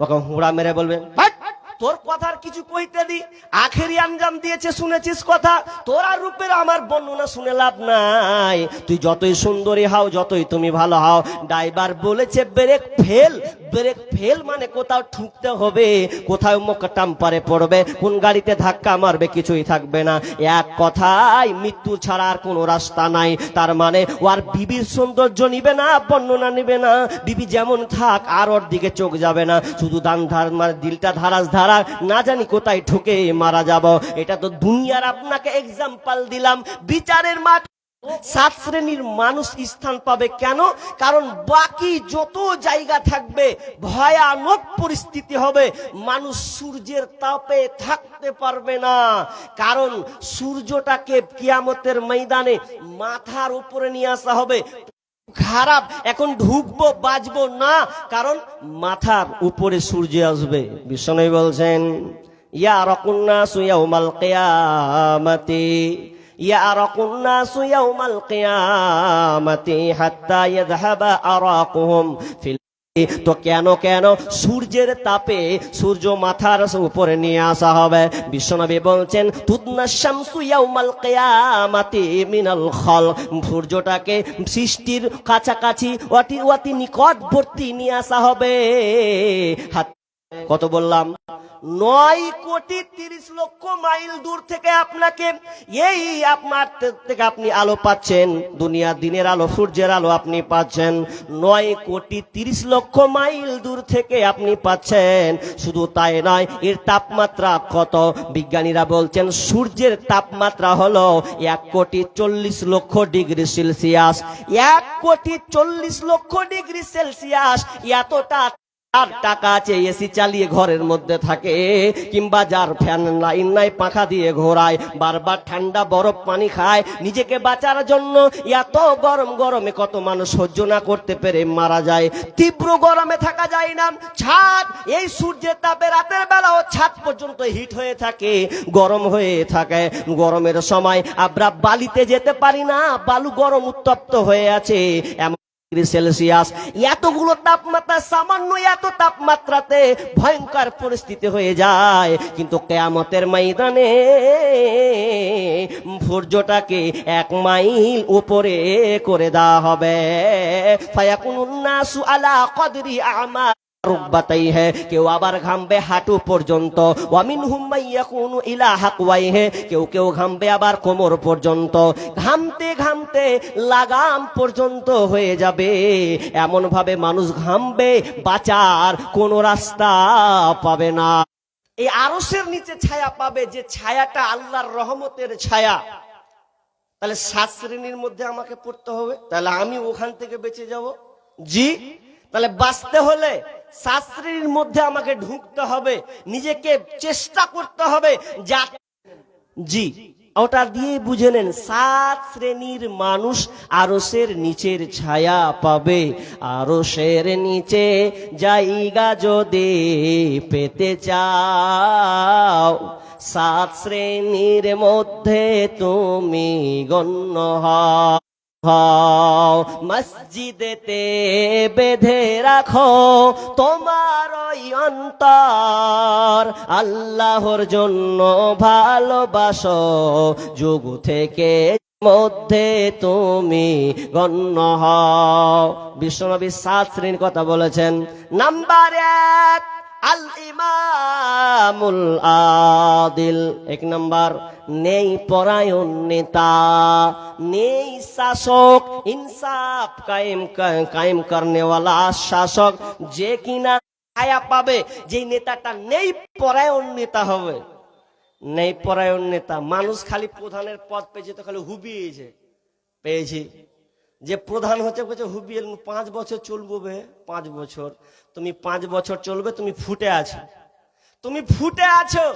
ওকে হুড়া মেরে বলবেন, "ভাট, তোর কথার কিছু কইতে দি, আখেরি আঞ্জাম দিয়েছে শুনেছিস কথা, তোর আর রূপের আমার বর্ণনা শুনে লাভ নাই। তুই যতই সুন্দরী হও, যতই তুমি ভালো হও, ড্রাইভার বলেছে ব্রেক ফেল। ব্রেক ফেল মানে কোথাও ঠুকতে হবে, কোথাও টাম্পারে পড়বে, কোন গাড়িতে ধাক্কা মারবে, কিছুই থাকবে না। এক কথায় মৃত্যু ছাড়া আর কোনো রাস্তা নাই। তার মানে ও আর বিবির সৌন্দর্য নিবে না, বর্ণনা নিবে না। বিবি যেমন থাক, আর ওর দিকে চোখ যাবে না। শুধু দান ধার মানে দিলটা ধারাস ধারা, না জানি কোথায় ঠুকে মারা যাব। এটা তো দুনিয়ার আপনাকে এক্সাম্পল দিলাম। বিচারের মাঠ 7 শ্রেণীর মানুষ স্থান পাবে। কেন? কারণ বাকি যত জায়গা থাকবে ভয়ানক পরিস্থিতি হবে, মানুষ সূর্যের তাপে থাকতে পারবে না। কারণ সূর্যটাকে কিয়ামতের ময়দানে মাথার উপরে নিয়ে আসা হবে। খারাপ, এখন ঢুকবো বাজবো না, কারণ মাথার উপরে সূর্য আসবে। বিষ্ণু বলছেন, ইয়ারাকুন নাসু ইয়াউমাল কিয়ামাতি, ইয়ারাকুন নাসু ইয়াউমাল কিয়ামাতি হাত্তা ইয়াযহাবা আরাকুহুম ফিল। তো কেন কেন সূর্যের তাপে সূর্য মাথার উপরে নিয়ে আসা হবে? বিশ্বনবী বলছেন, তুদনা শামসু ইয়াউমাল কিয়ামাতি মিনাল খল। সূর্যটাকে সৃষ্টির কাছাকাছি অতি নিকটবর্তী নিয়ে আসা হবে। কত বললাম? 9,30,00,000 মাইল দূর থেকে আপনাকে, এই আপনার থেকে আপনি আলো পাচ্ছেন, দুনিয়া দিনের আলো, সূর্যের আলো আপনি পাচ্ছেন 9,30,00,000 মাইল দূর থেকে আপনি পাচ্ছেন। শুধু তাই নয়, এর তাপমাত্রা কত? বিজ্ঞানীরা বলছেন সূর্যের তাপমাত্রা হলো 1,40,00,000 ডিগ্রি সেলসিয়াস। 1,40,00,000 degree Celsius. এতটা আর টাকা আছে, এসি চালিয়ে ঘরের মধ্যে থাকে, কিংবা যার ফ্যান লাইন নাই, পাখা দিয়ে ঘোরায়, বারবার ঠান্ডা বরফ পানি খায় নিজেকে বাঁচার জন্য। এত গরমে কত মানুষ সহ্য না করতে পেরে মারা যায়। তীব্র গরমে থাকা যায় না। ছাদ, এই সূর্যের তাপে রাতের বেলাও ছাদ পর্যন্ত হিট হয়ে থাকে, গরম হয়ে থাকে। গরমের সময় আমরা বালিতে যেতে পারি না, বালু গরম উত্তপ্ত হয়ে আছে সেলসিয়াস। এতগুলো তাপমাত্রা, সামান্য এত তাপমাত্রাতে ভয়ঙ্কর পরিস্থিতি হয়ে যায়। কিন্তু কিয়ামতের ময়দানে সূর্যটাকে 1 মাইল উপরে করে দেওয়া হবে। ফায়াকুনুন নাসু আলা কদরি আমা রুকবাতাই হে, কেউ আবার ঘামবে হাঁটু পর্যন্ত। ওয়ামিনহুম মাইয়াকুনু ইলা হাকওয়াই হে, কেউ ঘামবে আবার কোমর পর্যন্ত। ঘামতে ঘামতে লাগাম পর্যন্ত হয়ে যাবে। এমন ভাবে মানুষ ঘামবে, বাঁচার কোনো রাস্তা পাবে না। এই আরশের নিচে ছায়া পাবে, যে ছায়াটা আল্লাহর রহমতের ছায়া। তাহলে 7 শ্রেণীর মধ্যে আমাকে পড়তে হবে, তাহলে আমি ওখান থেকে বেঁচে যাব। জি, তাহলে বাঁচতে হলে 7 শ্রেণীর মধ্যে আমাকে ঢুকতে হবে, নিজেকে চেষ্টা করতে হবে। যা জি, ওটা দিয়ে বুঝে নেন, 7 শ্রেণীর মানুষ আরশের নিচের ছায়া পাবে। আরশের নিচে জায়গা যদি পেতে চাও, 7 শ্রেণীর মধ্যে তুমি গণ্য হও। মসজিদেতে বেঁধে রাখো তোমার ওই অন্তর, আল্লাহর জন্য ভালোবাসো, যুগ থেকে মধ্যে তুমি গণ্য হও। বিশ্বনবী 7 শ্রেণীর কথা বলেছেন। নাম্বার 1, আল ইমামুল আদিল। 1 নাম্বার, নেই পরায়ণ নেতা, নেই শাসক, ইনসাফ কায়েম করনে ওয়ালা শাসক, যে কিনা ছায়া পাবে। যে নেতাটা নেই পরায়ণ নেতা হবে। নেই পরায়ণ নেতা, মানুষ খালি প্রধানের পদ পেয়েছে তো খালি হুবিয়েছে, পেয়েছি যে প্রধান হচ্ছে হুবিয়ে 5 বছর চলবো বে, 5 বছর। তুমি 5 বছর চলবে, তুমি ফুটে আছো, তুমি ফুটে আছো।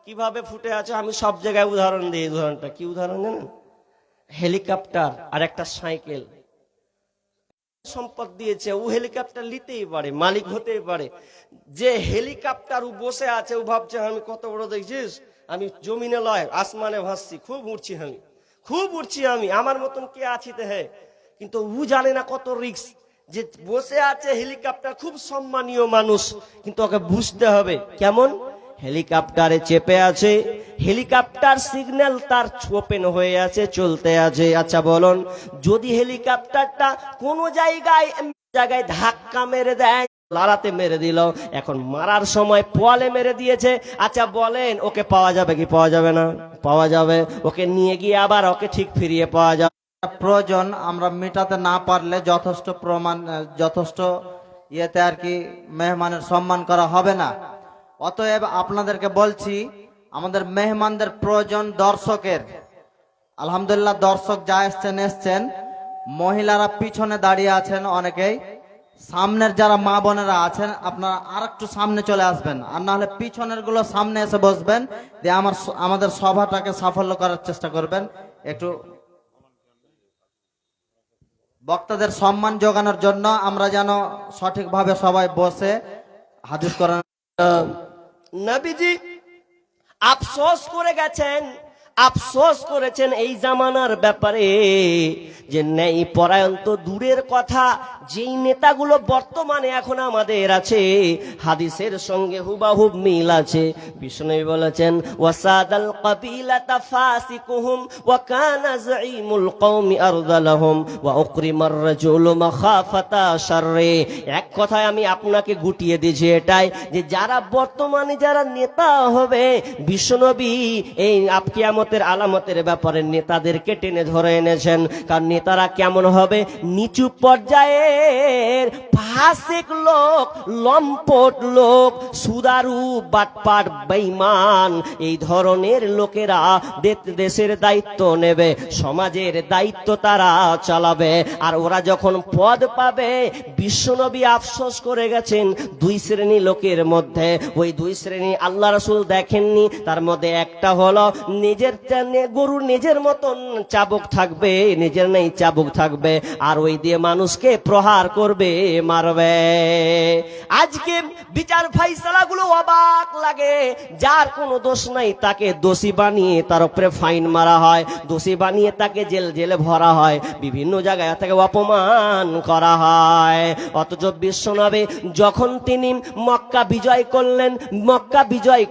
কিভাবে ফুটে আছো? আমি সব জায়গায় উদাহরণ দিই। উদাহরণটা কি উদাহরণ জানেন? হেলিকপ্টার আর একটা সাইকেল। সম্পদ দিয়েছে, ও হেলিকপ্টার নিতেই পারে, মালিক হতেই পারে। যে হেলিকপ্টার ও বসে আছে, ও ভাবছে আমি কত বড়, দেখছিস আমি জমিনে লয় আসমানে ভাসছি, খুব উঠছি, আমি খুব উঠছি, আমি আমার মতন কে আছি তে হে। কিন্তু ও জানে না কত রিস্ক। যে বসে আছে হেলিকপ্টার, খুব সম্মানীয় মানুষ, কিন্তু ওকে বুঝতে হবে কেমন হেলিকপ্টারে চেপে আছে, হেলিকপ্টার সিগন্যাল তার ওপেন হয়ে আছে, চলতে আছে। আচ্ছা বলুন, যদি হেলিকপ্টারটা কোনো জায়গায় জায়গায় ধাক্কা মেরে দেয়, লারাতে মেরে দিল, এখন মারার সময় পোয়ালে মেরে দিয়েছে, আচ্ছা বলেন ওকে পাওয়া যাবে কি পাওয়া যাবে না? পাওয়া যাবে। ওকে নিয়ে গিয়ে আবার ওকে ঠিক ফিরিয়ে পাওয়া যাবে। প্রয়োজন আমরা মেটাতে না পারলে যথেষ্ট প্রমাণ, যথেষ্ট ইয়েতে আর কি মেহমানের সম্মান করা হবে না। অতএব আপনাদেরকে বলছি, আমাদের মেহমানদের প্রয়োজন দর্শকের। আলহামদুলিল্লাহ দর্শক যা এসছেন, মহিলারা পিছনে দাঁড়িয়ে আছেন অনেকেই, সামনের যারা মা বোনেরা আছেন আপনারা আর একটু সামনে চলে আসবেন, আর না হলে পিছনের গুলো সামনে এসে বসবেন, দিয়ে আমাদের সভাটাকে সাফল্য করার চেষ্টা করবেন। একটু বক্তাদের সম্মান যোগানোর জন্য আমরা যেন সঠিকভাবে সবাই বসে হাদিস করান। নবীজি আফসোস করে গেছেন, আফসোস করেছেন এই জামানার ব্যাপারে, যে ন্যায় পরায়ণ তো দূরের কথা, যেই নেতাগুলো বর্তমানে এখন আমাদের আছে হাদিসের সঙ্গে হুবাহুব মিল আছে। বিষ্ণু বলেছেন ওয়াসাদাল কাবিলাতা ফাসিকুহুম ওয়া কানা যাঈমুল কওমি আরদালাহুম ওয়া উকরিমার রাজুলু মাখাফাতা শাররি। এক কথায় আমি আপনাকে গুটিয়ে দিয়েছি এটাই, যে যারা বর্তমানে যারা নেতা হবে, বিশ্বনবী এই কিয়ামতের আলামতের ব্যাপারে নেতাদেরকে টেনে ধরে এনেছেন। কারণ নেতারা কেমন হবে? নিচু পর্যায়ের ফাসিক লোক, লম্পট লোক, সুদারু, বাটপাট, বেঈমান, এই ধরনের লোকেরা দেশের দায়িত্ব নেবে, সমাজের দায়িত্ব তারা চালাবে। আর ওরা যখন পদ পাবে, বিশ্বনবী আফসোস করে গেছেন দুই শ্রেণী লোকের মধ্যে। ওই দুই শ্রেণী আল্লাহ রাসূল দেখেননি, তার মধ্যে একটা হলো নিজের গরুর নিজের মতন চাবুক থাকবে, নিজের নেই চাবুক থাকবে, আর ওই দিয়ে মানুষকে প্রহার করবে, মারবে। আজকে বিচার ফাইসালাগুলো অবাক লাগে, যার কোনো দোষ নাই তাকে দোষী বানিয়ে তার উপরে ফাইন মারা হয়, দোষী বানিয়ে তাকে জেলে ভরা হয়, বিভিন্ন জায়গায় তাকে অপমান করা হয়। অথচ বিশ্বনবী যখন তিনি মক্কা বিজয়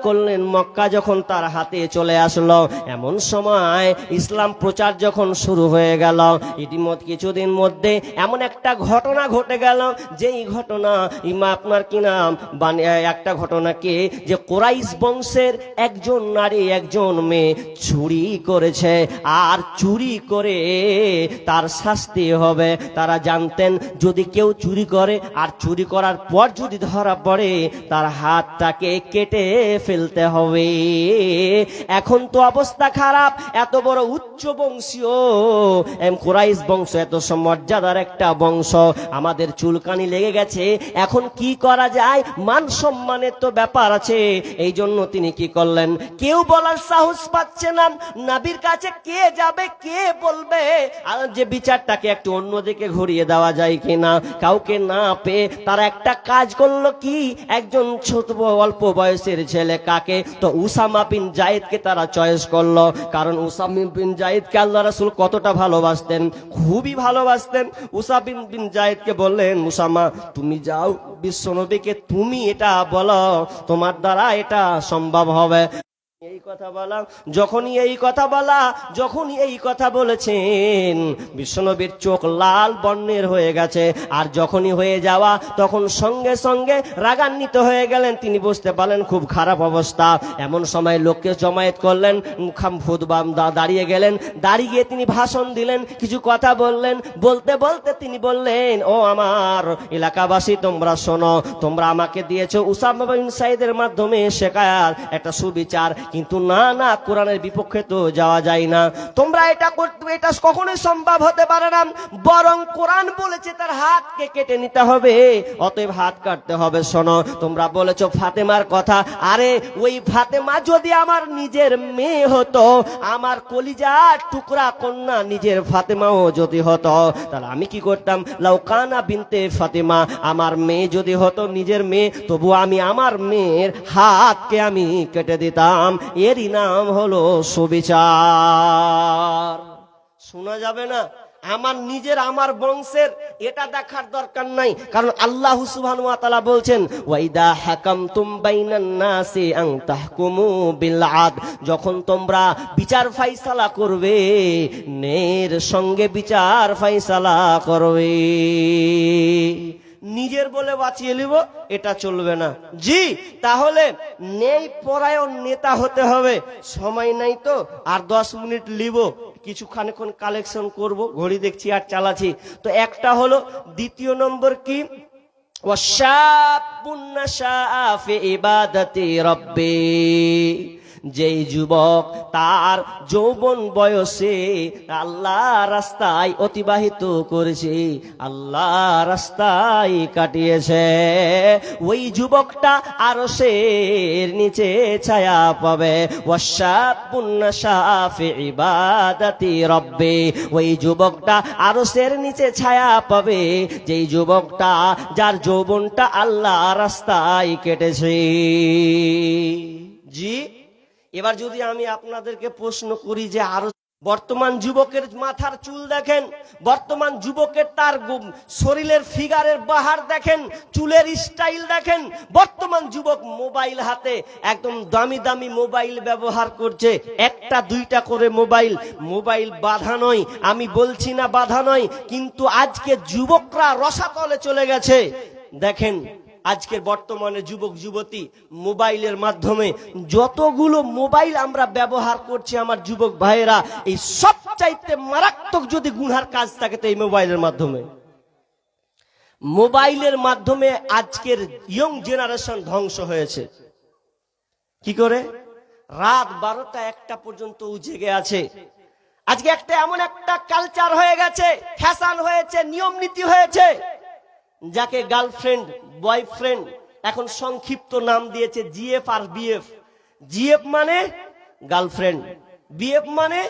করলেন, মক্কা যখন তার হাতে চলে আসলো, এমন সময় ইসলাম প্রচার যখন শুরু হয়ে গেল, ইতিমধ্যে কিছুদিন মধ্যে এমন একটা ঘটনা ঘটে গেল, যেই ঘটনা আপনার কি নাম একটা ঘটনাকে, যে কোরাইশ বংশের একজন নারী একজন মেয়ে চুরি করেছে, আর চুরি করে তার শাস্তি হবে। তারা জানতেন যদি কেউ চুরি করে আর চুরি করার পর যদি ধরা পড়ে, তার হাতটাকে কেটে ফেলতে হবে। এখন তো অবস্থা খারাপ, এত বড় উচ্চ বংশীয় কুরাইশ বংশ, এত মর্যাদার একটা বংশ, আমাদের চুলকানি লেগে গেছে, এখন কি করা যায়? মান সম্মানের তো ব্যাপার আছে। এই জন্য তিনি কি করলেন? কেউ বলার সাহস পাচ্ছে না, নবীর কাছে কে যাবে, কে বলবে, আর যে বিচারটাকে একটু অন্যদিকে ঘুরিয়ে দেওয়া যায় কিনা, কাউকে না পেয়ে তারা একটা কাজ করলো কি, একজন ছোট অল্প বয়সের ছেলে, কাকে? তো উসামা বিন জায়েদকে তারা চয়েস করলো। কারণ উসামা বিন জায়েদকে আল্লাহ রাসূল কতটা ভালোবাসতেন, খুবই ভালোবাসতেন। উসামা বিন জায়েদকে বললেন, উসামা তুমি যাও, বিশ্বনবীকে তুমি এটা বলো, তোমার দ্বারা এটা সম্ভব হবে। এই কথা বলা, যখনই এই কথা বলেছেন, বিশ্বনবীর চোখ লাল বর্ণের হয়ে গেছে। আর যখনই হয়ে যাওয়া, তখন সঙ্গে সঙ্গে রাগান্বিত হয়ে গেলেন। তিনি বুঝতে পারলেন খুব খারাপ অবস্থা। এমন সময় লোককে জমায়েত করলেন, দাঁড়িয়ে গেলেন, দাঁড়িয়ে তিনি ভাষণ দিলেন, কিছু কথা বললেন। বলতে বলতে তিনি বললেন, ও আমার এলাকাবাসী, তোমরা শোনো, তোমরা আমাকে দিয়েছো উসামা বিন সাইদের মাধ্যমে শেখায়ার একটা সুবিচার, কিন্তু না, কোরআনের বিপক্ষে তো যাওয়া যায় না। তোমরা এটা করতে, এটা কখনোই সম্ভব হতে পারে না, বরং কোরআন বলেছে তার হাতকে কেটে নিতে হবে, অতএব হাত কাটতে হবে। শোনো, তোমরা বলেছো ফাতেমার কথা, আরে ওই ফাতেমা যদি আমার নিজের মেয়ে হতো, আমার কলিজার টুকরা কন্যা নিজের ফাতেমাও যদি হতো, তাহলে আমি কি করতাম? লাউকানা বিনতে ফাতেমা, আমার মেয়ে যদি হতো নিজের মেয়ে, তবু আমি আমার মেয়ের হাতকে আমি কেটে দিতাম। এরই নাম হলো সুবিচার। শোনা যাবে না? আমার নিজের আমার বংশের এটা দেখার দরকার নাই, কারণ আল্লাহ সুবহানাহু ওয়া তাআলা বলছেন ওয়াইদা হাকামতুম বাইনান নাসি আন তাহকুমু বিল আদল, যখন তোমরা বিচার ফাইসালা করবে ন্যায়ের সঙ্গে বিচার ফাইসালা করবে। নিজের বলে বাঁচিয়ে নিব এটা চলবে না। জি, তাহলে নেই পরায়ণ নেতা হতে হবে। সময় নাই তো, আর 10 মিনিট লিব, কিছুক্ষণ কালেকশন করব, ঘড়ি দেখছি আর চালাচ্ছি। তো একটা হলো, দ্বিতীয় নম্বর কি, ওয়াশাবুন নাশাআ ফি ইবাদাতি রাব্বি, যেই যুবক তার যৌবন বয়সে আল্লাহ রাস্তায় অতিবাহিত করেছে, আল্লাহ রাস্তায় কাটিয়েছে, ওই যুবকটা আরশের নিচে ছায়া পাবে। ওয়াশাবুন নাশাআ ফি ইবাদাতি রাব্বি, ওই যুবকটা আরশের নিচে ছায়া পাবে যেই যুবকটা যার যৌবনটা আল্লাহ রাস্তায় কেটেছে। জি, এবার যদি আমি আপনাদেরকে প্রশ্ন করি যে আরো বর্তমান যুবকের মাথার চুল দেখেন, বর্তমান যুবকের তার শরীরের ফিগারের বাহার দেখেন, চুলের স্টাইল দেখেন, বর্তমান যুবক মোবাইল হাতে একদম দামি দামি মোবাইল ব্যবহার করছে, একটা দুইটা করে মোবাইল বাধা নয়, আমি বলছি না বাধা নয়, কিন্তু আজকে যুবকরা রসাতলে চলে গেছে। দেখেন আজকের বর্তমানে যুবক যুবতী মোবাইলের মাধ্যমে যতগুলো মোবাইল আমরা ব্যবহার করছি, আমার যুবক ভাইয়েরা, এই সবচাইতে মারাত্মক যদি গুনার কাজ থাকে তো এই মোবাইলের মাধ্যমে আজকের ইয়ং জেনারেশন ধ্বংস হয়েছে। কি করে? রাত 12টা 1টা পর্যন্ত জেগে আছে। আজকে একটা এমন একটা কালচার হয়ে গেছে, ফ্যাশন হয়েছে, নিয়ম নীতি হয়েছে, যাকে গার্লফ্রেন্ড বয়ফ্রেন্ড এখন সংক্ষিপ্ত নাম দিয়েছে জিএফ আর বিএফ। জিএফ মানে গার্লফ্রেন্ড, বিএফ মানে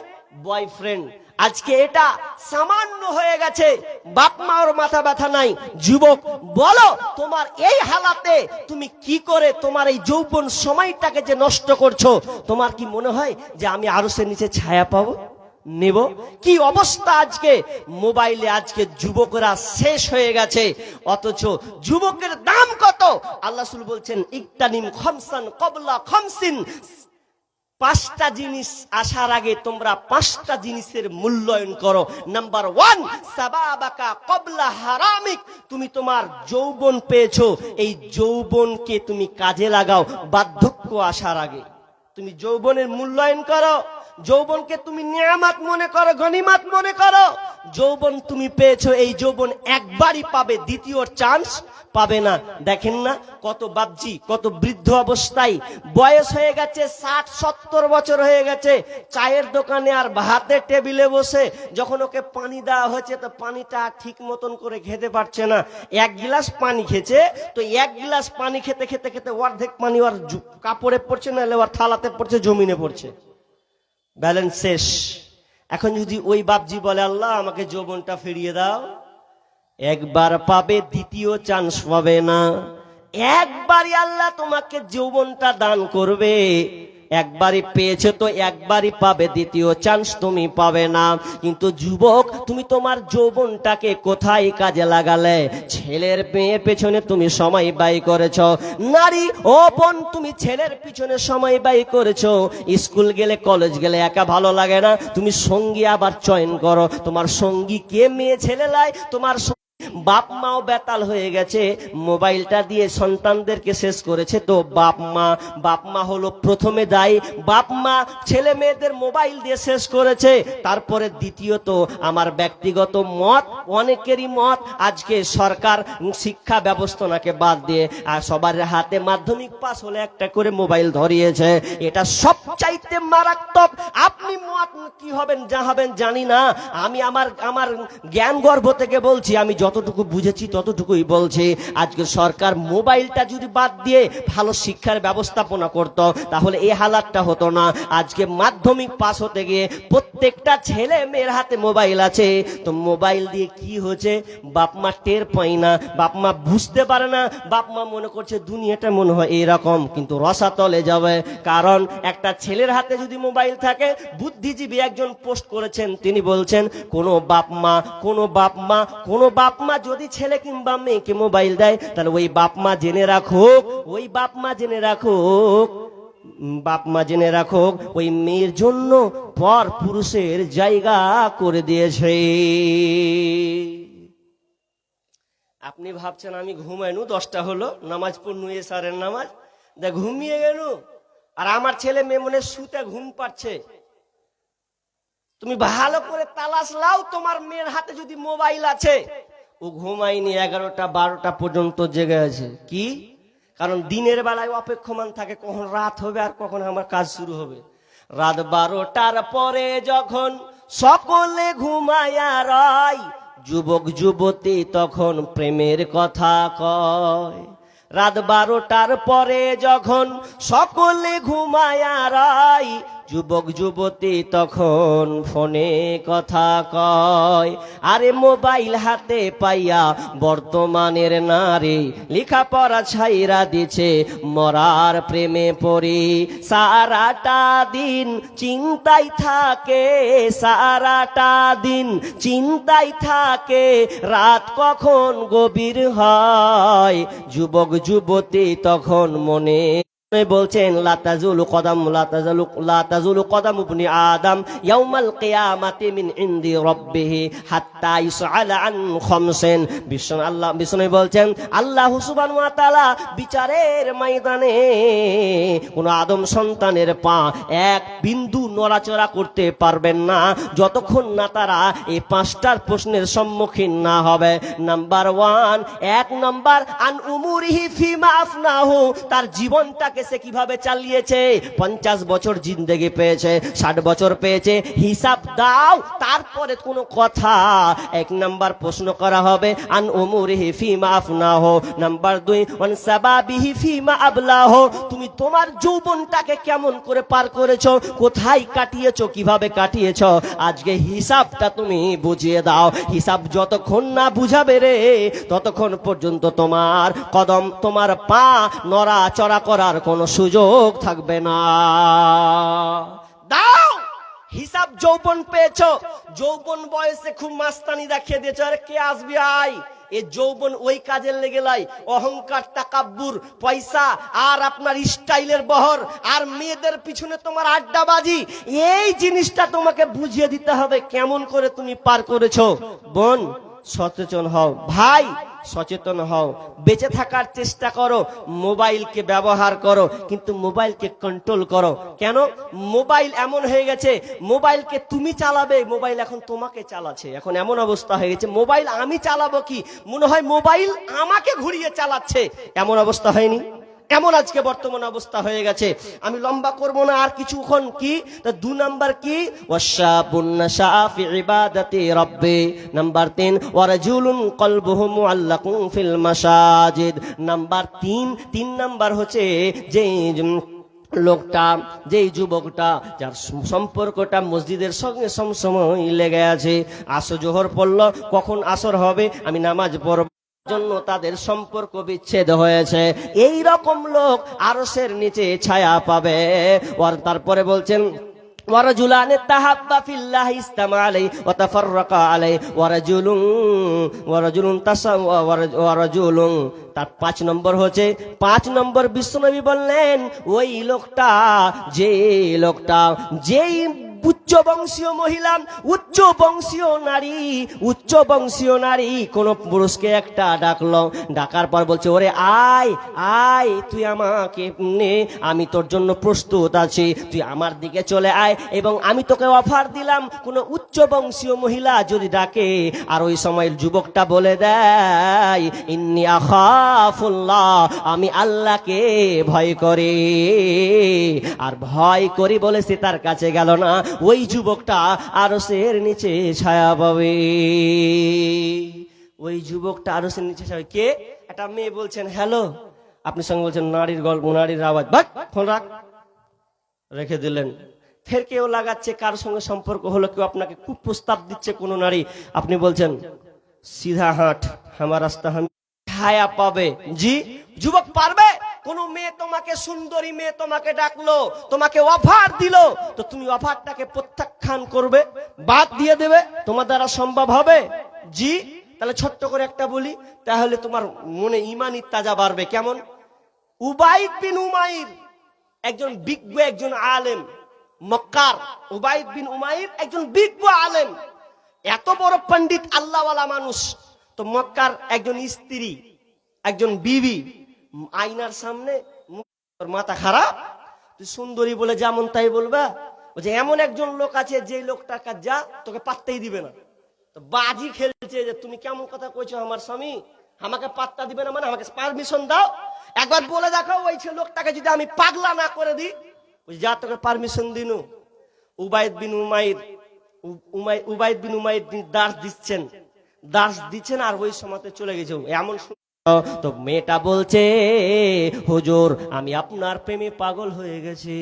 বয়ফ্রেন্ড। আজকে এটা সামান্য হয়ে গেছে, বাপ মার মাথা ব্যথা নাই। যুবক বলো, তোমার এই হালাতে তুমি কি করে তোমার এই যৌবন সময়টাকে যে নষ্ট করছো, তোমার কি মনে হয় যে আমি আরশের নিচে ছায়া পাবো নেব? কি অবস্থা আজকে মোবাইলে, আজকে যুবকরা শেষ হয়ে গেছে। অথচ যুবকের দাম কত? আল্লাহ রাসূল বলছেন ইকতানিম খামসান ক্বাবলা খামসিন, 5টা জিনিস আসার আগে তোমরা 5টা জিনিসের মূল্যায়ন করো। নাম্বার 1, সাবাবাকা ক্বাবলা হারামিক, তুমি তোমার যৌবন পেয়েছো, এই যৌবনকে তুমি কাজে লাগাও বার্ধক্য আসার আগে। তুমি যৌবনের মূল্যায়ন করো, যৌবনকে তুমি নিয়ামত মনে করো, গনিমত মনে করো। যৌবন তুমি পেয়েছো, এই যৌবন একবারই পাবে, দ্বিতীয় চান্স পাবে না। দেখেন না কত বাপজি, কত বৃদ্ধ অবস্থায় বয়স হয়ে গেছে, 60-70 বছর হয়ে গেছে, চায়ের দোকানে আর ভাতের টেবিলে বসে যখন ওকে পানি দেওয়া হয়েছে তো পানিটা ঠিক মতন করে খেতে পারছে না। 1 গ্লাস পানি খেছে, তো 1 গ্লাস পানি খেতে খেতে খেতে অর্ধেক পানি ওর কাপড়ে পড়ছে, না ওর থালাতে পড়ছে, জমিনে পড়ছে, ব্যালেন্স শেষ। এখন যদি ওই বাপজি বলে আল্লাহ আমাকে যৌবনটা ফিরিয়ে দাও, একবার পাবে, দ্বিতীয় চান্স পাবে না। একবারই আল্লাহ তোমাকে যৌবনটা দান করবে, একবারই পেয়েছো তো একবারই পাবে, দ্বিতীয় চান্স তুমি পাবে না। কিন্তু যুবক, তুমি তোমার যৌবনটাকে কোথায় কাজে লাগালে? ছেলের মেয়ের পেছনে তুমি সময় ব্যয় করেছো। নারী ও বোন, তুমি ছেলের পিছনে সময় ব্যয় করেছো। স্কুল গেলে কলেজ গেলে একা ভালো লাগে না, তুমি সঙ্গী আবার চয়ন করো। তোমার সঙ্গী কে? মেয়ে ছেলে লাই। তোমার বাপ মাও বেতাল হয়ে গেছে, মোবাইলটা দিয়ে সন্তানদেরকে শেষ করেছে। তো বাপ মা হলো প্রথমে দায়ী। বাপ মা ছেলে মেয়েদের মোবাইল দিয়ে শেষ করেছে। তারপরে দ্বিতীয়ত আমার ব্যক্তিগত মত, অনেকেরই মত, আজকে সরকার শিক্ষা ব্যবস্থাকে বাদ দিয়ে আর সবার হাতে মাধ্যমিক পাস হলে একটা করে মোবাইল ধরিয়েছে। এটা সবচাইতে মারাত্মক। আপনি মত কি হবেন যা হবেন জানি না, আমি আমার জ্ঞান গর্ভ থেকে বলছি, আমি যতটুকু বুঝেছি ততটুকুই বলছি। আজকে সরকার মোবাইলটা যদি বাদ দিয়ে ভালো শিক্ষার ব্যবস্থাপনা করত, তাহলে এই হালাতটা হতো না। আজকে মাধ্যমিক পাস হতে গিয়ে প্রত্যেকটা ছেলে মেয়ের হাতে মোবাইল আছে, তো মোবাইল দিয়ে কি হয়েছে বাপ মা টের পায় না, বাপ মা বুঝতে পারে না, বাপ মা মনে করছে দুনিয়াটা মনে হয় এরকম, কিন্তু রসাতলে যাবে। কারণ একটা ছেলের হাতে যদি মোবাইল থাকে, বুদ্ধিজীবী একজন পোস্ট করেছেন, তিনি বলছেন কোনো বাপ মা যদি ছেলে কিংবা মেয়েকে মোবাইল দেয়, তাহলে ওই বাপ মা জেনে রাখুক ওই মেয়ের জন্য পর পুরুষের জায়গা করে দিয়েছে। আপনি ভাবছেন আমি ঘুমাইনু, 10টা হলো, নামাজ পড়নু, এশারের নামাজ, ঘুমিয়ে গেল, আর আমার ছেলে মেয়ে মনে শুতে ঘুম পাচ্ছে। তুমি ভালো করে তালাশ লাও, তোমার মেয়ের হাতে যদি মোবাইল আছে, ও ঘুমায়নি, 11টা 12টা পর্যন্ত জেগে আছে। কি কারণ দিনের বেলায় অপেক্ষমান থাকে কখন রাত হবে আর কখন আমার কাজ শুরু হবে। রাত 12টার পরে যখন সকলে ঘুমায়া রয়, যুবক যুবতী তখন প্রেমের কথা কয়। রাত 12টার পরে যখন সকলে ঘুমায়া রয়, যুবক যুবতী তখন ফোনে কথা কয়। আরে মোবাইল হাতে পাইয়া বর্তমানের নারী লেখাপড়া ছাইরা দিছে, মরার প্রেমে পড়ি। সারাটা দিন চিন্তায় থাকে, রাত কখন গভীর হয়, যুবক যুবতী তখন মনে বলছেন লাতাজুলু কদাম ইবনি আদম ইয়াউমাল কিয়ামাতি মিন ইনদি রাব্বিহি হাত্তা ইসআলা আন খামসিন। বিষ্ণু বলছেন আল্লাহ সুবহানাহু ওয়া তাআলা বিচারের ময়দানে কোন আদম সন্তানের পা এক বিন্দু নড়াচড়া করতে পারবেন না, যতক্ষণ না তারা এই 5টার প্রশ্নের সম্মুখীন না হবে। নাম্বার 1, 1 নাম্বার আন উমুরিহি ফিমা আফনাহু, তার জীবনটাকে সে কিভাবে চালিয়েছে। 50 বছর জিন্দেগি পেয়েছে, 60 বছর পেয়েছে, হিসাব দাও। তারপরে কোনো কথা 1 নাম্বার প্রশ্ন করা হবে আন উমুরিহি ফিমা আফনাহু। নাম্বার 2 ওয়ান সাবাবিহি ফিমা আবলাহু, তুমি তোমার যৌবনটাকে কেমন করে পার করেছো, কোথায় কাটিয়েছো, কিভাবে কাটিয়েছো, আজকে হিসাবটা তুমি বুঝিয়ে দাও। হিসাব যতক্ষণ না বুঝাবে রে, ততক্ষণ পর্যন্ত তোমার কদম, তোমার পা নড়াচড়া করার কোনো সুযোগ থাকবে না। দাও হিসাব। যৌবন পেয়েছো, যৌবন বয়সে খুব মাস্তানি দেখিয়ে দিয়েছো, আরে কে আসবি আই, এ যৌবন ওই কাজের লেগে লাই, অহংকার, তাকাব্বুর, পয়সা আর আপনার স্টাইলের বহর আর মেয়েদের পিছনে তোমার আড্ডাবাজি, এই জিনিসটা তোমাকে বুঝিয়ে দিতে হবে কেমন করে তুমি পার করেছো। বোন সচেতন হও, ভাই সচেতন হও, বেঁচে থাকার চেষ্টা করো, মোবাইলকে ব্যবহার করো, কিন্তু মোবাইলকে কন্ট্রোল করো। কেন মোবাইল এমন হয়ে গেছে, মোবাইলকে তুমি চালাবে, মোবাইল এখন তোমাকে চালাচ্ছে। এখন এমন অবস্থা হয়ে গেছে, মোবাইল আমি চালাবো কি, মনে হয় মোবাইল আমাকে ঘুরিয়ে চালাচ্ছে। এমন অবস্থা হয়নি? এমন আজকে বর্তমান অবস্থা হয়ে গেছে। আমি লম্বা করব না, আর কিছুক্ষণ কি, তো 2 নাম্বার কি, ওয়াশাবুন নাশা ফি ইবাদাতি রাব্বি। নাম্বার 3 ওয়ারাজুলুন কলবুহু মুআল্লাকুন ফিল মাসাজিদ। নাম্বার 3 নাম্বার হচ্ছে যে লোকটা, যেই যুবকটা যার সম্পর্কটা মসজিদের সঙ্গে সবসময় লেগে আছে। আসর জোহর পড়ল, কখন আসর হবে, আমি নামাজ পড়ব জন্য তাদের সম্পর্ক বিচ্ছেদ হয়েছে। এই রকম লোক আরশের নিচে ছায়া পাবে। আর তারপরে বলছেন ওয়ারাজুলান তাহাব্বা ফিল্লাহি ইসতামা আলাইহি ওয়া তাফাররাকা আলাইহি ওয়ারাজুলুন তার 5 নম্বর হচ্ছে, 5 নম্বর বিশ্বনবী বললেন ওই লোকটা, যেই উচ্চ বংশীয় মহিলা, উচ্চ বংশীয় নারী কোন পুরুষকে একটা ডাকলো, ডাকার পর বলছে ওরে আয় তুই আমাকে নে, আমি তোর জন্য প্রস্তুত আছি, তুই আমার দিকে চলে আয়, এবং আমি তোকে অফার দিলাম। কোন উচ্চ বংশীয় মহিলা যদি ডাকে আর ওই সময় যুবকটা বলে দেয় ইন্নী আখাফুল্লাহ, আমি আল্লাহকে ভয় করি, আর ভয় করি বলে সে তার কাছে গেল না, ওই যুবকটা আরশের নিচে ছায়া পাবে। ওই যুবকটা আরশের নিচে ছায়া। কে? একটা মেয়ে বলছেন হ্যালো, আপনি সঙ্গে বলছেন নারীর গল্প, নারীর আওয়াজ, বাক ফোন রাখ, রেখে দিলেন। ফের কেউ লাগাচ্ছে, কার সঙ্গে সম্পর্ক হলো, কেউ আপনাকে খুব প্রস্তাব দিচ্ছে কোন নারী, আপনি বলছেন সিধা হাঁট, আমার রাস্তা হাম, ছায়া পাবে। জি যুবক পারবে? কোন মেয়ে তোমাকে, সুন্দরী মেয়ে তোমাকে ডাকলো, তোমাকে অফার দিল, তো তুমি অফারটাকে প্রত্যাখ্যান করবে, বাদ দিয়ে দেবে? তোমার দ্বারা সম্ভব হবে? জি। তাহলে ছোট্ট করে একটা বলি, তাহলে তোমার মনে ঈমানি তাজা বাড়বে। কেমন? উবাইদ বিন উমাইর একজন বিজ্ঞ, একজন আলেম মক্কার। উবাইদ বিন উমাইর একজন বিজ্ঞ আলেম, এত বড় পণ্ডিত আল্লাহওয়ালা মানুষ। তো মক্কার একজন স্ত্রী, একজন বিবি আয়নার সামনে, তোর মাথা খারাপ, তুই সুন্দরী বলে যেমন তাই বলবা? বলছে এমন একজন লোক আছে যে লোকটার কাছে যা তোকে পাত্তাই দিবে না। তো বাজি খেলছে যে তুমি কেমন কথা কইছো, আমার স্বামী আমাকে পাত্তা দিবে না, মানে আমাকে পারমিশন দাও, একবার বলে দেখো ওই লোকটাকে যদি আমি পাগলা না করে দিই। যা তোকে পারমিশন দিনু। উবাইদ বিন উমাইর, উবাইদ বিন উমাইর দাস দিচ্ছেন আর ওই সময়তে চলে গেছে। এমন তো মেয়েটা বলছে, হুজুর আমি আপনার প্রেমে পাগল হয়ে গেছি,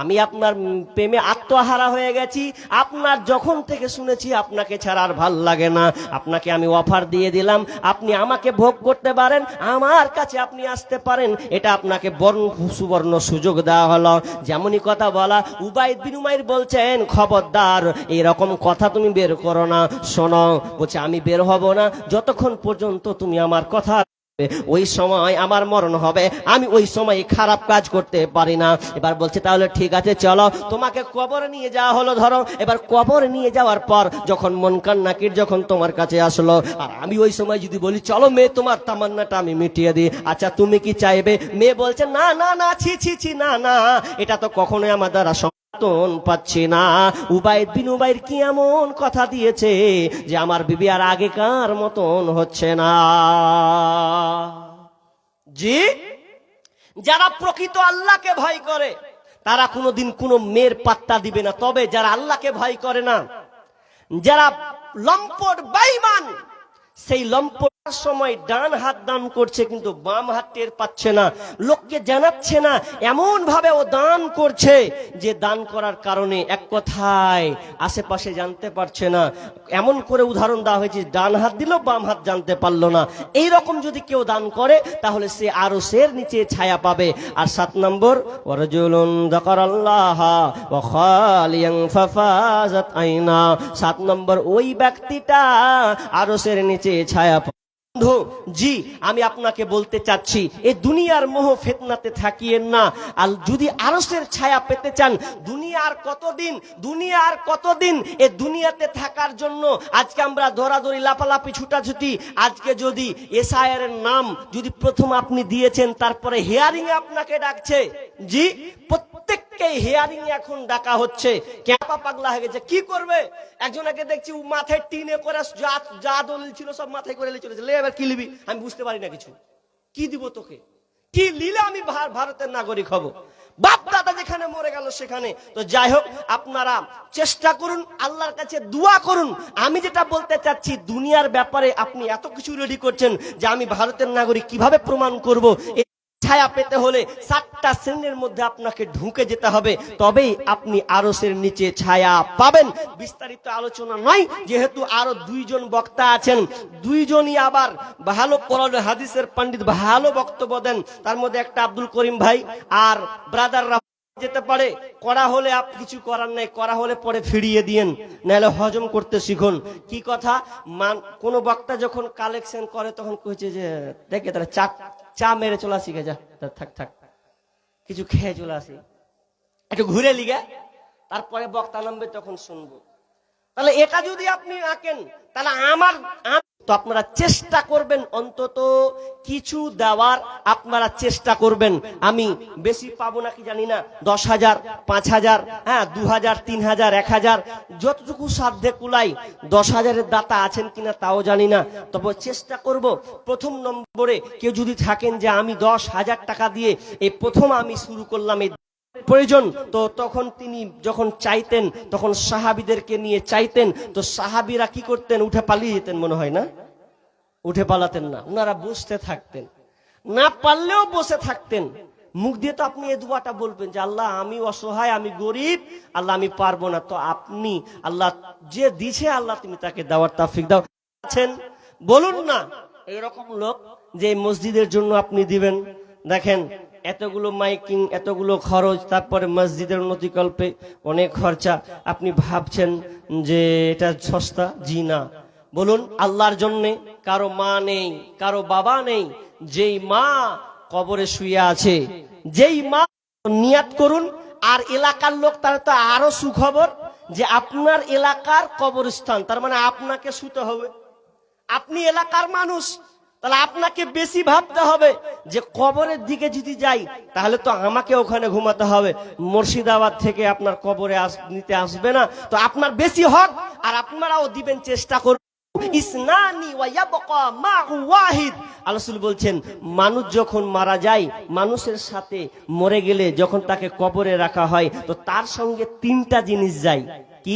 আমি আপনার প্রেমে আত্মহারা হয়ে গেছি, আপনার যখন থেকে শুনেছি আপনাকে ছাড়া আর ভাল লাগে না, আপনাকে আমি অফার দিয়ে দিলাম, আপনি আমাকে ভোগ করতে পারেন, আমার কাছে আপনি আসতে পারেন, এটা আপনাকে সুবর্ণ সুযোগ দেওয়া হলো। যেমনই কথা বলা, উবাইদ বিন উমাইর বলছেন খবরদার এরকম কথা তুমি বের করো না। শোনো, বলছে আমি বের হব না যতক্ষণ পর্যন্ত তুমি আমার কথা, ওই সময় আমার মরণ হবে, আমি ওই সময় খারাপ কাজ করতে পারি না। এবার বলছে তাহলে ঠিক আছে চলো, তোমাকে কবরে নিয়ে যাওয়া হলো। ধরো এবার কবরে নিয়ে যাওয়ার পর যখন মুনকার নাকির যখন তোমার কাছে আসলো, আর আমি ওই সময় যদি বলি চলো মেয়ে তোমার তামান্নাটা আমি মিটিয়ে দিই, আচ্ছা তুমি কি চাইবে? মেয়ে বলছে না না না, ছি ছি ছি, না না, এটা তো কখনোই আমার দ্বারা পাচ্ছি না। উবাইদ বিন উমাইর কি এমন কথা দিয়েছে যে আমার বিবি আর আগেকার মতন হচ্ছে না। জি, যারা প্রকৃত আল্লাহকে ভয় করে তারা কোনোদিন কোনো মেয়ের পাত্তা দিবে না। তবে যারা আল্লাহকে ভয় করে না, যারা লম্পট বেঈমান, সেই লম্পট সময় ডান হাত দান করছে কিন্তু বাম হাত টের পাচ্ছে না, লোককে জানাচ্ছে না, এমন ভাবে ও দান করছে যে দান করার কারণে এক কথায় আশেপাশে জানতে পারছে না। এমন করে উদাহরণ দেওয়া হয়েছে, ডান হাত দিল বাম হাত জানতে পারলো না। এই রকম যদি কেউ দান করে তাহলে সে আরো সের নিচে ছায়া পাবে। আর 7 নম্বর, ওয়ারজুলুন যাকারাল্লাহ ওয়া খালিয়ান ফাফাজাত আইনা, 7 নম্বর ওই ব্যক্তিটা আরো সের নিচে ছায়া পাবে। জি, আমি আপনাকে বলতে চাচ্ছি এই দুনিয়ার মোহ ফিতনাতে থাকিয়েন না। আর যদি আরশের ছায়া পেতে চান, দুনিয়ার কতদিন এই দুনিয়াতে থাকার জন্য আজকে আমরা দৌড়াদৌড়ি লাফালাফি ছুটাছুটি। আজকে যদি এসআইআর এর নাম যদি প্রথম আপনি দিয়েছেন, তারপরে হিয়ারিং এ আপনাকে ডাকছে, জি প্রত্যেককে হিয়ারিং এ এখন ডাকা হচ্ছে। ক্যাপা পাগলা হয়ে গেছে, কি করবে? একজনকে দেখছি মাথায় টিনে করে যা দলিল ছিল সব মাথায় করে চলেছে, লে এবার কি লিবি? আমি বুঝতে পারি না কিছু, কি দিব তোকে, কি লিলে আমি ভারতের নাগরিক হব? বাপ দাদা যেখানে মরে গেল সেখানে। তো যাই হোক, আপনারা চেষ্টা করুন, আল্লাহর কাছে দোয়া করুন। আমি যেটা বলতে চাচ্ছি, দুনিয়ার ব্যাপারে আপনি এত কিছু রেডি করছেন যে আমি ভারতের নাগরিক কিভাবে প্রমাণ করব? ছায়া পেতে হলে 7টা শ্রেণীর মধ্যে আপনাকে ঢুকে যেতে হবে, তবেই আপনি আরশের নিচে ছায়া পাবেন। বিস্তারিত আলোচনা নয়, যেহেতু আরো 2 জন বক্তা আছেন, 2 জনই আবার ভালো কোরআন হাদিসের পণ্ডিত, ভালো বক্তব্য দেন। তার মধ্যে একটা আব্দুল করিম ভাই আর ব্রাদাররা যেতে পারে। করা হলে কিছু করার নাই, করা হলে পরে ফিরিয়ে দিয়েন, নাহলে হজম করতে শিখুন। কি কথা, কোন বক্তা যখন কালেকশন করে তখন কইছে যে দেখে তারা চা মেরে চলে আসি, যা থাক কিছু খেয়ে চলে আসি, একটু ঘুরে লিগে তারপরে বক্তা নামবে তখন শুনবো। তাহলে এটা যদি আপনি আঁকেন, তাহলে তো আপনারা চেষ্টা করবেন অন্তত কিছু দেওয়ার, আপনারা চেষ্টা করবেন। আমি বেশি পাবো নাকি জানি না, 10,000, 5,000, হ্যাঁ 2,000, 3,000, 1,000, যতটুকু সাধ্যে কুলাই। 10,000-এর দাতা আছেন কিনা তাও জানি না, তবে চেষ্টা করব। প্রথম নম্বরে কেউ যদি থাকেন যে আমি 10,000 টাকা দিয়ে এই প্রথম আমি শুরু করলাম, এই প্রয়োজন, তো তখন তিনি যখন চাইতেন তখন সাহাবীদেরকে নিয়ে চাইতেন, তো সাহাবীরা কি করতেন? উঠে পালিয়ে যেতেন, মনে হয় না? উঠে পালাতেন না, ওনারা বসতে থাকতেন, না পারলেও বসে থাকতেন। মুখ দিয়ে তো আপনি এই দোয়াটা বলবেন যে আল্লাহ আমি অসহায়, আমি গরিব, আল্লাহ আমি পারবো না, তো আপনি আল্লাহ যে দিছে আল্লাহ তুমি তাকে দেওয়ার তৌফিক দাও। আছেন বলুন না এরকম লোক যে মসজিদের জন্য আপনি দিবেন। দেখেন এতগুলো মাইকিং, এতগুলো খরচ, তারপরে মসজিদের উন্নতিকল্পে অনেক খরচা, আপনি ভাবছেন যে এটা সস্তা? জি না। বলুন আল্লাহর জন্যে কারো মা নেই, কারো বাবা নেই, যেই মা কবরে শুয়ে আছে, যেই মা, নিয়াত করুন। আর এলাকার লোক তার তো আরো সুখবর যে আপনার এলাকার কবরস্থান, তার মানে আপনাকে শুতে হবে। আপনি এলাকার মানুষ, তাহলে আপনাকে বেশি ভাবতে হবে যে কবরের দিকে যদি যাই তাহলে তো আমাকে ওখানে ঘুমাতে হবে, মুর্শিদাবাদ থেকে আপনার কবরে নিতে আসবে না, তো আপনার বেশি হক। আর আপনারাও দিবেন, চেষ্টা করুন। ইসনানি ওয়া ইয়াবকা মাহু ওয়াহিদ। আল্লাহ রাসূল বলছেন মানুষ যখন মারা যায়, মানুষের সাথে মরে গেলে যখন তাকে কবরে রাখা হয় তো তার সঙ্গে তিনটা জিনিস যায়। কি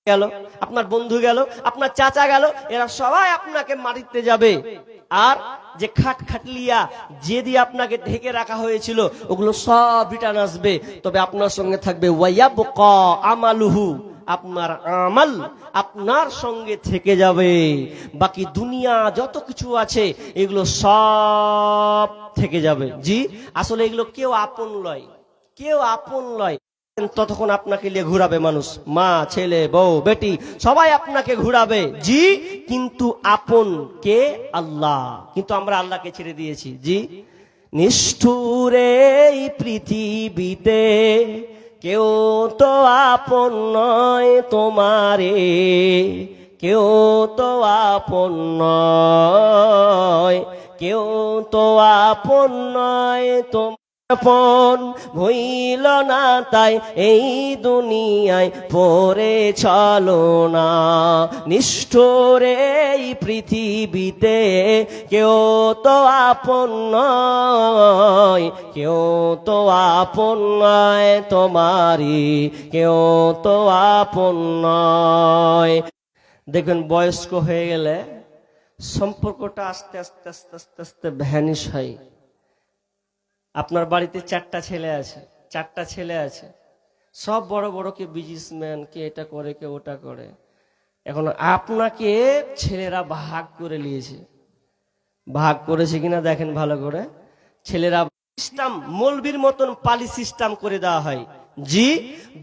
গেল? আপনার বন্ধু গেল, আপনার চাচা গেল, এরা সবাই আপনাকে মারিতে যাবে। আর যে খাটলিয়া যে দিয়ে আপনাকে ঢেকে রাখা হয়েছিল ওগুলো সব রিটার্ন আসবে, তবে আপনার সঙ্গে থাকবে ওয়ায়াবকা আমালুহু, আপনার আমাল আপনার সঙ্গে থেকে যাবে। বাকি দুনিয়া যত কিছু আছে এগুলো সব থেকে যাবে। জি, আসলে এগুলো কেউ আপন লয়, কেউ আপন লয়। ততক্ষণ আপনাকে নিয়ে ঘুরাবে মানুষ, মা, ছেলে, বউ, বেটি সবাই আপনাকে ঘুরাবে। জি, কিন্তু আপন কে? আল্লাহ। কিন্তু আমরা আল্লাহকে ছেড়ে দিয়েছি। জি, নিষ্ঠুরে এই পৃথিবীতে কেউ তো আপন নয় তোমারে, কেউ তো আপন নয়, কেউ তো আপন নয় তোমার আপন হইল না, তাই এই দুনিয়ায় পড়ে চলো না। নিষ্ঠুরে এই পৃথিবীতে কেউ তো আপন নয়, কেউ তো আপন নয় তোমারি, কেউ তো আপন নয়। দেখবেন বয়স্ক হয়ে গেলে সম্পর্কটা আস্তে আস্তে আস্তে আস্তে আস্তে ভ্যানিশ হয়। আপনার বাড়িতে চারটা ছেলে আছে, সব বড় বড়, কে বিজনেসম্যান, কে এটা করে, কে ওটা করে। এখন আপনাকে ছেলেরা ভাগ করে নিয়েছে, ভাগ করেছে কিনা দেখেন ভালো করে। ছেলেরা সিস্টেম, মৌলবীর মতন পালি সিস্টেম করে দেওয়া হয়। জি,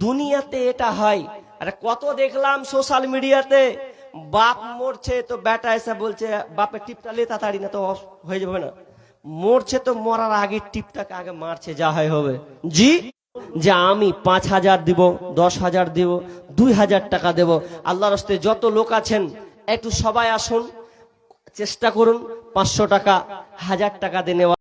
দুনিয়াতে এটা হয়। আরে কত দেখলাম সোশ্যাল মিডিয়াতে, বাপ মরছে তো বেটা এসে বলছে বাপের টিপটা লে তাড়াতাড়ি, না তো হয়ে যাবে না। মরছে তো মরার আগে টিপটাকে আগে মারছে, যা হয় হবে। জি, যে আমি 5,000 দিব, 10,000 দিব, 2,000 টাকা দেব। আল্লাহর রাস্তায় যত লোক আছেন একটু সবাই আসুন, চেষ্টা করুন 500 টাকা, 1000 টাকা দিয়ে নেওয়া।